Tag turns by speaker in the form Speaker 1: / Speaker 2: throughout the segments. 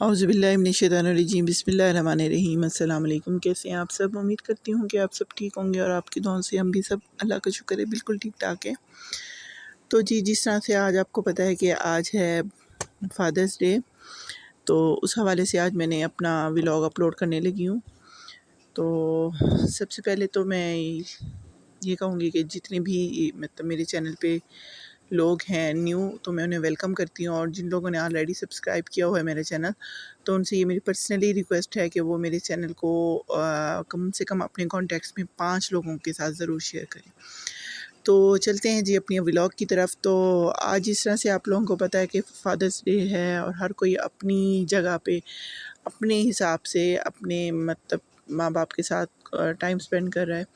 Speaker 1: औज़ुबिल्लाहिमिनश्शैतानिर्रजीम बिस्मिल्लाहिर्रहमानिर्रहीम। अस्सलाम वालेकुम। कैसे हैं आप सब? उम्मीद करती हूँ कि आप सब ठीक होंगे और आपकी दुआओं से हम भी सब अल्लाह का शुक्र है बिल्कुल ठीक ठाक है। तो जी, जिस तरह से आज आपको पता है कि आज है फ़ादर्स डे, तो उस हवाले से आज मैंने अपना व्लॉग अपलोड करने लगी हूँ। तो सबसे पहले तो मैं ये कहूँगी कि जितने भी मतलब मेरे चैनल पे लोग हैं न्यू, तो मैं उन्हें वेलकम करती हूँ, और जिन लोगों ने ऑलरेडी सब्सक्राइब किया हुआ है मेरे चैनल, तो उनसे ये मेरी पर्सनली रिक्वेस्ट है कि वो मेरे चैनल को कम से कम अपने कॉन्टैक्ट्स में 5 लोगों के साथ ज़रूर शेयर करें। तो चलते हैं जी अपनी व्लॉग की तरफ। तो आज जिस तरह से आप लोगों को पता है कि फ़ादर्स डे है और हर कोई अपनी जगह पे अपने हिसाब से अपने मतलब माँ बाप के साथ टाइम स्पेंड कर रहा है,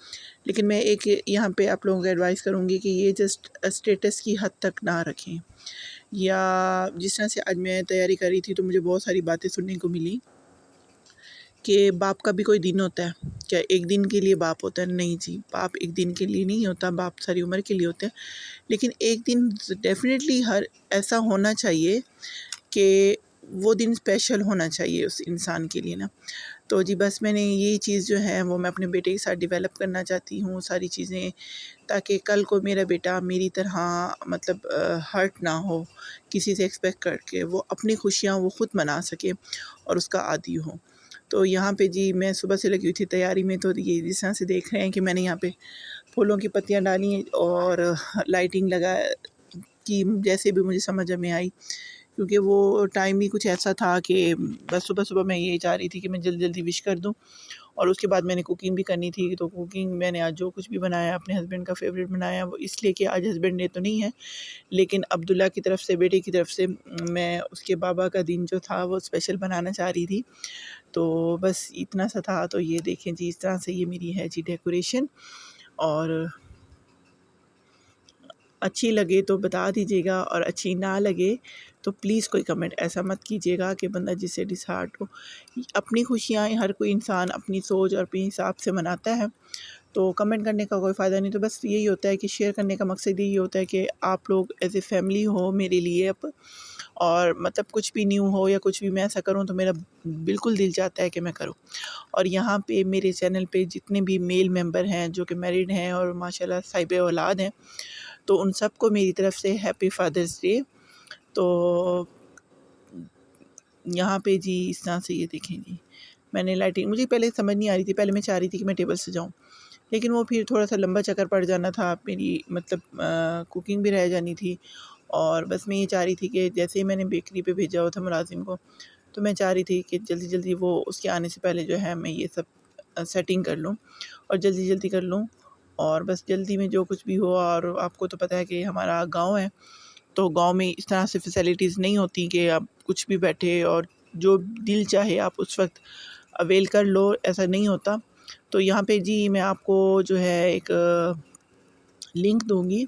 Speaker 1: लेकिन मैं एक यहाँ पे आप लोगों को एडवाइस करूँगी कि ये जस्ट स्टेटस की हद तक ना रखें। या जिस तरह से आज मैं तैयारी कर रही थी तो मुझे बहुत सारी बातें सुनने को मिली कि बाप का भी कोई दिन होता है क्या? एक दिन के लिए बाप होता है? नहीं जी, बाप एक दिन के लिए नहीं होता, बाप सारी उम्र के लिए होते हैं। लेकिन एक दिन डेफिनेटली हर ऐसा होना चाहिए कि वो दिन स्पेशल होना चाहिए उस इंसान के लिए ना। तो जी बस मैंने ये चीज़ जो है वो मैं अपने बेटे के साथ डेवलप करना चाहती हूँ सारी चीज़ें, ताकि कल को मेरा बेटा मेरी तरह मतलब हर्ट ना हो किसी से एक्सपेक्ट करके, वो अपनी खुशियाँ वो ख़ुद मना सके और उसका आदी हो। तो यहाँ पे जी मैं सुबह से लगी हुई थी तैयारी में, तो ये जिस तरह से देख रहे हैं कि मैंने यहाँ पे फूलों की पत्तियाँ डाली और लाइटिंग लगा की जैसे भी मुझे समझ में आई, क्योंकि वो टाइम ही कुछ ऐसा था कि बस सुबह-सुबह मैं यही चाह रही थी कि मैं जल्दी-जल्दी विश कर दूँ, और उसके बाद मैंने कुकिंग भी करनी थी। तो कुकिंग मैंने आज जो कुछ भी बनाया अपने हस्बैंड का फ़ेवरेट बनाया, वो इसलिए कि आज हस्बैंड डे तो नहीं है, लेकिन अब्दुल्ला की तरफ से, बेटे की तरफ से मैं उसके बाबा का दिन जो था वो स्पेशल बनाना चाह रही थी। तो बस इतना सा था। तो ये देखें जी, इस तरह से ये मेरी है जी डेकोरेशन, और अच्छी लगे तो बता दीजिएगा, और अच्छी ना लगे तो प्लीज़ कोई कमेंट ऐसा मत कीजिएगा कि बंदा जिससे डिसहार्ट हो। अपनी खुशियाँ हर कोई इंसान अपनी सोच और अपने हिसाब से मनाता है, तो कमेंट करने का कोई फ़ायदा नहीं। तो बस यही होता है कि शेयर करने का मकसद यही होता है कि आप लोग एज़ ए फैमिली हो मेरे लिए अब, और मतलब कुछ भी न्यू हो या कुछ भी मैं ऐसा करूँ तो मेरा बिल्कुल दिल चाहता है कि मैं करूँ। और यहाँ पे मेरे चैनल पे जितने भी मेल मेंबर हैं जो कि मैरिड हैं और माशाल्लाह साहिब औलाद हैं, तो उन सबको मेरी तरफ से हैप्पी फादर्स डे। तो यहाँ पे जी इस तरह से ये देखें जी, मैंने लाइटिंग, मुझे पहले समझ नहीं आ रही थी, पहले मैं चाह रही थी कि मैं टेबल सजाऊँ, लेकिन वो फिर थोड़ा-सा लंबा चक्कर पड़ जाना था, मेरी मतलब कुकिंग भी रह जानी थी। और बस मैं ये चाह रही थी कि जैसे ही मैंने बेकरी पे भेजा हुआ था मुलाज़िम को, तो मैं चाह रही थी कि जल्दी-जल्दी वो उसके आने से पहले जो है मैं ये सब सेटिंग कर लूँ और जल्दी-जल्दी कर लूँ, और बस जल्दी में जो कुछ भी हो। और आपको तो पता है कि हमारा गाँव है, तो गाँव में इस तरह से फैसिलिटीज़ नहीं होती कि आप कुछ भी बैठे और जो दिल चाहे आप उस वक्त अवेल कर लो, ऐसा नहीं होता। तो यहाँ पे जी मैं आपको जो है एक लिंक दूँगी।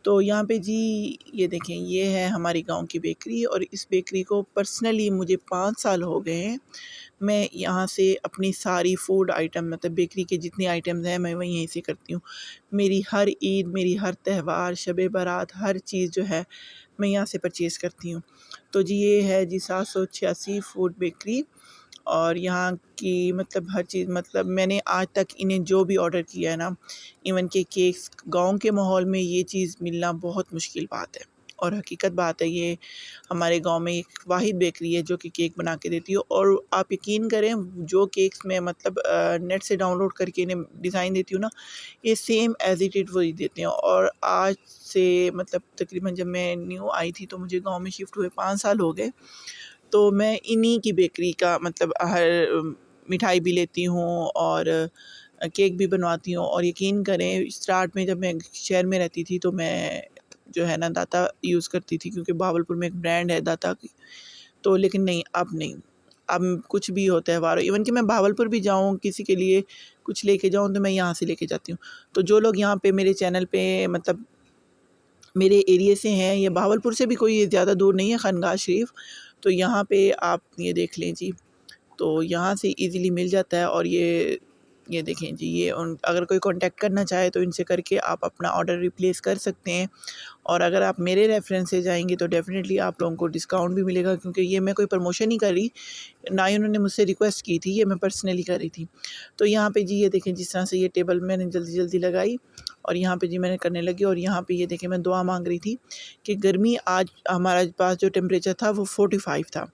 Speaker 1: तो यहाँ पे जी ये देखें, ये है हमारी गांव की बेकरी, और इस बेकरी को पर्सनली मुझे 5 साल हो गए हैं। मैं यहाँ से अपनी सारी फूड आइटम मतलब बेकरी के जितने आइटम्स हैं मैं वहीं यहीं से करती हूँ। मेरी हर ईद, मेरी हर त्यौहार, शब बारात, हर चीज़ जो है मैं यहाँ से परचेज़ करती हूँ। तो जी ये है जी 786 फूड बेकरी, और यहाँ की मतलब हर चीज़, मतलब मैंने आज तक इन्हें जो भी ऑर्डर किया है ना, इवन के केक्स, गांव के माहौल में ये चीज़ मिलना बहुत मुश्किल बात है, और हकीकत बात है। ये हमारे गांव में एक वाहिद बेकरी है जो कि केक बना के देती है, और आप यकीन करें जो केक्स मैं मतलब नेट से डाउनलोड करके इन्हें डिज़ाइन देती हूँ ना, ये सेम एज़ इट इज़ वही देते हैं। और आज से मतलब तकरीबन जब मैं न्यू आई थी तो मुझे गाँव में शिफ्ट हुए 5 साल हो गए, तो मैं इन्हीं की बेकरी का मतलब हर मिठाई भी लेती हूँ और केक भी बनवाती हूँ। और यकीन करें स्टार्ट में जब मैं शहर में रहती थी तो मैं जो है ना दाता यूज़ करती थी, क्योंकि बहावलपुर में एक ब्रांड है दाता की। तो लेकिन नहीं, अब नहीं, अब कुछ भी हो त्यौहार हो, इवन कि मैं बहावलपुर भी जाऊँ किसी के लिए कुछ लेके जाऊँ तो मैं यहाँ से लेके जाती हूँ। तो जो लोग यहाँ पे मेरे चैनल पे मतलब मेरे एरिए से हैं, या बहावलपुर से भी कोई ज़्यादा दूर नहीं है खानगाह शरीफ, तो यहाँ पे आप ये देख लें जी, तो यहाँ से इजीली मिल जाता है। और ये ये देखें जी, ये अगर कोई कांटेक्ट करना चाहे तो इनसे करके आप अपना ऑर्डर रिप्लेस कर सकते हैं। और अगर आप मेरे रेफरेंस से जाएंगे तो डेफ़िनेटली आप लोगों को डिस्काउंट भी मिलेगा, क्योंकि ये मैं कोई प्रमोशन नहीं कर रही, ना ही उन्होंने मुझसे रिक्वेस्ट की थी, ये मैं पर्सनली कर रही थी। तो यहाँ पे जी ये देखें, जिस तरह से ये टेबल मैंने जल्दी जल्दी लगाई और यहाँ पे जी मैंने करने लगी। और यहाँ पे ये देखें, मैं दुआ मांग रही थी कि गर्मी, आज हमारे पास जो टेम्परेचर था वो 45 था,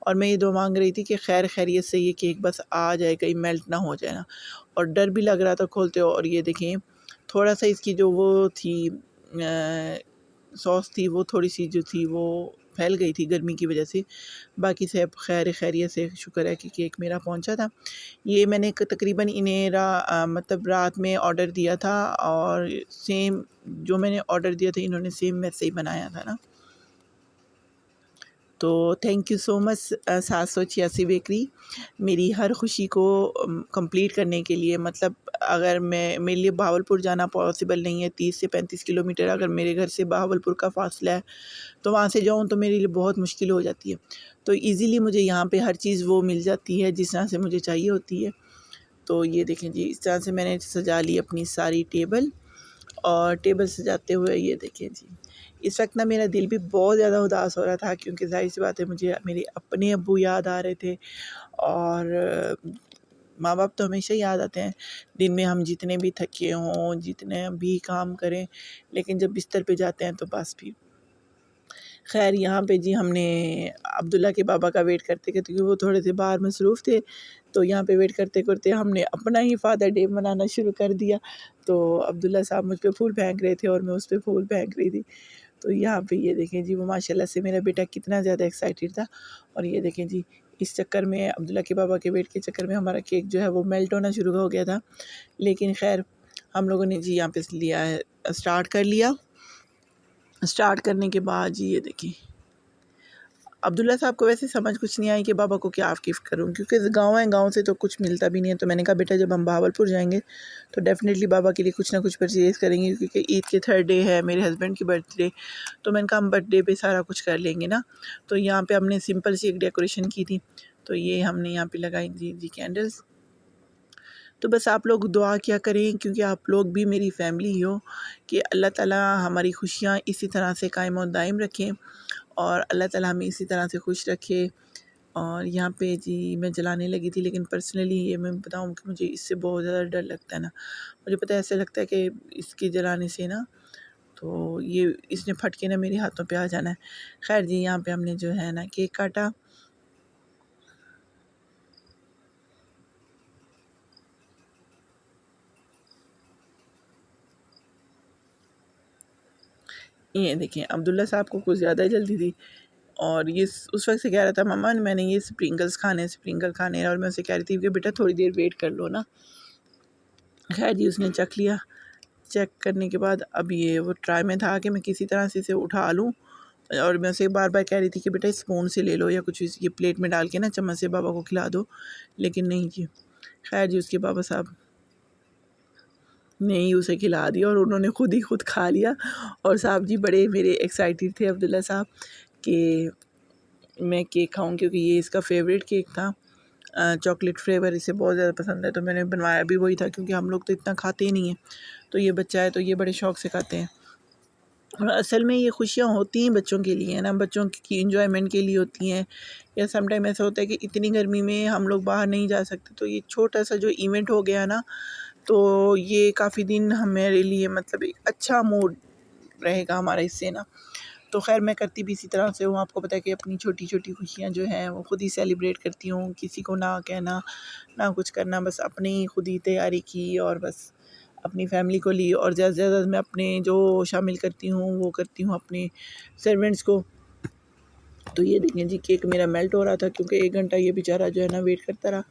Speaker 1: और मैं ये दुआ मांग रही थी कि खैर खैरियत से ये केक बस आ जाए, कहीं मेल्ट ना हो जाए ना। और डर भी लग रहा था खोलते हो। और ये देखें, थोड़ा सा इसकी जो वो थी सॉस थी, वो थोड़ी सी जो थी वो फैल गई थी गर्मी की वजह से। बाकी सब खैर खैरियत से, शुक्र है कि केक मेरा पहुंचा था। ये मैंने तकरीबन इन्हें मतलब रात में ऑर्डर दिया था, और सेम जो मैंने ऑर्डर दिया था इन्होंने सेम वैसे ही बनाया था ना। तो thank you so much 786 bakery, मेरी हर खुशी को कंप्लीट करने के लिए। मतलब अगर मेरे लिए बहावलपुर जाना पॉसिबल नहीं है, 30 से 35 किलोमीटर अगर मेरे घर से बहावलपुर का फ़ासला है, तो वहाँ से जाऊँ तो मेरे लिए बहुत मुश्किल हो जाती है। तो इजीली मुझे यहाँ पे हर चीज़ वो मिल जाती है जिस तरह से मुझे चाहिए होती है। तो ये देखें जी, इस तरह से मैंने सजा ली अपनी सारी टेबल। और टेबल सजाते हुए ये देखें जी, इस वक्त ना मेरा दिल भी बहुत ज़्यादा उदास हो रहा था, क्योंकि ज़ाहिर सी बात है मुझे मेरे अपने अब्बू याद आ रहे थे। और माँ बाप तो हमेशा याद आते हैं, दिन में हम जितने भी थके हों, जितने भी काम करें, लेकिन जब बिस्तर पे जाते हैं तो बस भी। खैर यहाँ पे जी हमने अब्दुल्ला के बाबा का वेट करते करते, क्योंकि वो थोड़े से बाहर मसरूफ़ थे, तो यहाँ पे वेट करते करते हमने अपना ही फ़ादर डे मनाना शुरू कर दिया। तो अब्दुल्ला साहब मुझ पे फूल फेंक रहे थे और मैं उस पे फूल फेंक रही थी। तो यहाँ पे ये देखें जी, वो माशाल्लाह से मेरा बेटा कितना ज़्यादा एक्साइटेड था। और ये देखें जी, इस चक्कर में, अब्दुल्ला के बाबा के वेट के चक्कर में हमारा केक जो है वो मेल्ट होना शुरू हो गया था। लेकिन खैर हम लोगों ने जी यहाँ पे लिया है, स्टार्ट कर लिया। स्टार्ट करने के बाद जी ये देखिए, अब्दुल्ला साहब को वैसे समझ कुछ नहीं आई कि बाबा को क्या गिफ्ट करूं, क्योंकि गांव है, गांव से तो कुछ मिलता भी नहीं है। तो मैंने कहा बेटा, जब हम बहावलपुर जाएंगे तो डेफ़िनेटली बाबा के लिए कुछ ना कुछ परचेज़ करेंगे, क्योंकि ईद के 3rd डे है, मेरे हस्बैंड की बर्थडे। तो मैंने कहा हम बर्थडे पे सारा कुछ कर लेंगे ना। तो यहाँ पे हमने सिंपल सी एक डेकोरेशन की थी। तो ये हमने यहाँ पे लगाई जी कैंडल्स। तो बस आप लोग दुआ किया करें, क्योंकि आप लोग भी मेरी फैमिली ही हो, कि अल्लाह ताला हमारी खुशियाँ इसी तरह से कायम और दायम रखें, और अल्लाह ताला हमें इसी तरह से खुश रखे। और यहाँ पे जी मैं जलाने लगी थी, लेकिन पर्सनली ये मैं बताऊँ कि मुझे इससे बहुत ज़्यादा डर लगता है ना। मुझे पता है, ऐसा लगता है कि इसके जलाने से ना, तो ये इसने फट के ना मेरे हाथों पे आ जाना है। खैर जी, यहाँ पे हमने जो है ना केक काटा। ये देखिए, अब्दुल्ला साहब को कुछ ज़्यादा जल्दी थी, और ये उस वक्त से कह रहा था, मम्मा मैंने ये स्प्रिंकल खाने हैं। और मैं उसे कह रही थी कि बेटा थोड़ी देर वेट कर लो ना। खैर जी, उसने चख लिया। चेक करने के बाद अब ये वो ट्राई में था कि मैं किसी तरह से इसे उठा लूँ, और मैं उसे बार बार कह रही थी कि बेटा स्पून से ले लो, या कुछ ये प्लेट में डाल के ना चम्मच से बाबा को खिला दो, लेकिन नहीं जी। खैर जी, उसके बाबा साहब ने ही उसे खिला दिया, और उन्होंने खुद खा लिया। और साहब जी बड़े मेरे एक्साइटेड थे, अब्दुल्ला साहब, कि मैं केक खाऊँ, क्योंकि ये इसका फेवरेट केक था। चॉकलेट फ्लेवर इसे बहुत ज़्यादा पसंद है। तो मैंने बनवाया भी वही था, क्योंकि हम लोग तो इतना खाते ही नहीं हैं, तो ये बच्चा है तो ये बड़े शौक़ से खाते हैं। और असल में ये खुशियाँ होती हैं बच्चों के लिए, है ना, बच्चों की एंजॉयमेंट के लिए होती हैं। या सम टाइम ऐसा होता है कि इतनी गर्मी में हम लोग बाहर नहीं जा सकते, तो ये छोटा सा जो इवेंट हो गया ना, तो ये काफ़ी दिन हमारे लिए मतलब एक अच्छा मूड रहेगा हमारा इससे ना। तो खैर मैं करती भी इसी तरह से हूँ। आपको पता है कि अपनी छोटी छोटी खुशियाँ जो हैं वो खुद ही सेलिब्रेट करती हूँ, किसी को ना कहना, ना कुछ करना, बस अपनी खुद ही तैयारी की, और बस अपनी फैमिली को ली। और ज़्यादा से ज़्यादा मैं अपने जो शामिल करती हूँ वो करती हूँ अपने सर्वेंट्स को। तो ये देखें जी, केक मेरा मेल्ट हो रहा था, क्योंकि 1 घंटा ये बेचारा जो है ना वेट करता रहा।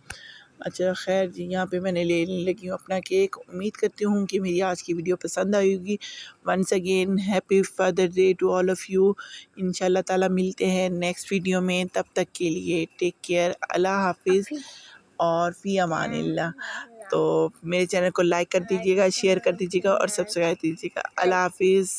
Speaker 1: अच्छा खैर जी, यहाँ पे मैंने लेने लगी हूँ अपना केक। उम्मीद करती हूँ कि मेरी आज की वीडियो पसंद आई होगी। Once again happy father day to all of you. इंशाल्लाह ताला मिलते हैं नेक्स्ट वीडियो में, तब तक के लिए टेक केयर, अल्लाह हाफिज़ और फ़ी अमानिल्लाह। तो मेरे चैनल को लाइक कर दीजिएगा, शेयर कर दीजिएगा और सब्सक्राइब कीजिएगा। अल्लाह हाफिज़।